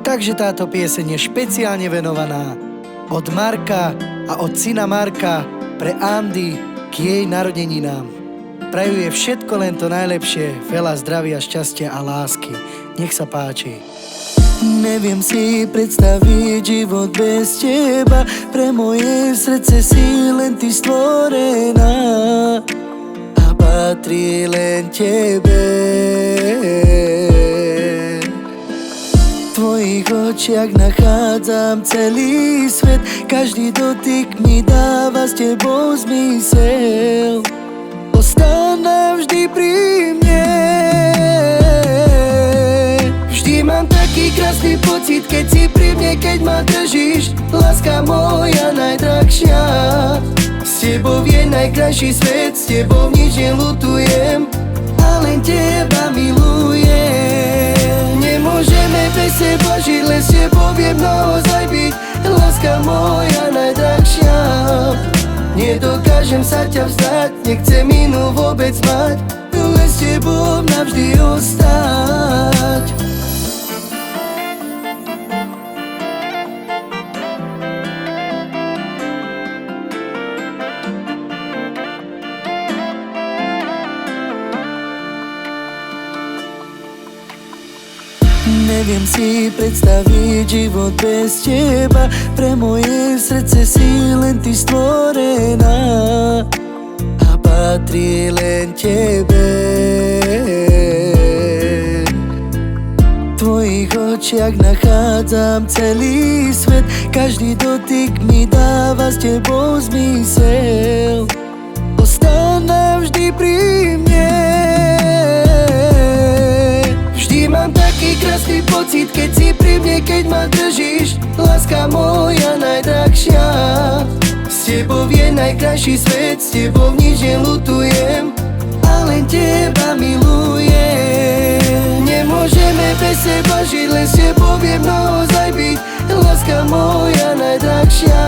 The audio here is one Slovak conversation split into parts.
Takže táto pieseň je špeciálne venovaná od Marka a od syna Marka pre Andy k jej narodeninám. Prajú je všetko len to najlepšie, veľa zdravia, šťastia a lásky. Nech sa páči. Neviem si predstaviť život bez teba, pre moje srdce si len ty stvorená a patrí len tebe. V tvojich očiach nachádzam celý svet, každý dotyk mi dáva s tebou zmysel. Ostaň navždy pri mne. Vždy mám taký krásny pocit, keď si pri mne, keď ma držíš. Láska moja najdrahšia, s tebou je najkrajší svet, s tebou nič neľutujem a len teba milujem. Nemôžeme bez seba žiť, len s tebou viem naozaj byť. Láska moja najdrahšia, nedokážem sa ťa vzdať, nechcem inú vôbec mať, len s tebou navždy ostať. Neviem si predstaviť život bez teba, pre moje srdce si len ty stvorená a patrí len tebe. V tvojich očiach nachádzam celý svet, každý dotyk mi dáva s tebou zmysel. Ostaň navždy pri mne. Mám taký krásny pocit, keď si pri mne, keď ma držíš. Láska moja najdrahšia, s tebou je najkrajší svet, s tebou nič neľutujem a len teba milujem. Nemôžeme bez seba žiť, len s tebou viem naozaj byť. Láska moja najdrahšia,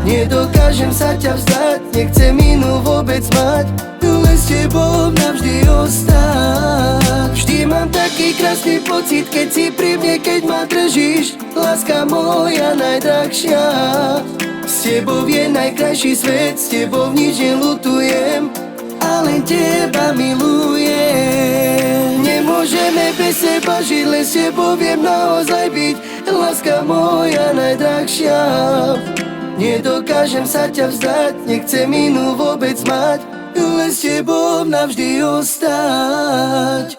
nedokážem sa ťa vzdať, nechcem inú vôbec mať, len s tebou navždy ostať. Vždy mám taký krásny pocit, keď si pri mne, keď ma držíš. Láska moja najdrahšia, s tebou je najkrajší svet, s tebou nič neľutujem a len teba milujem. Nemôžeme bez seba žiť, len s tebou viem naozaj byť. Láska moja najdrahšia, nedokážem sa ťa vzdať, nechcem inú vôbec mať, len s tebou navždy ostať.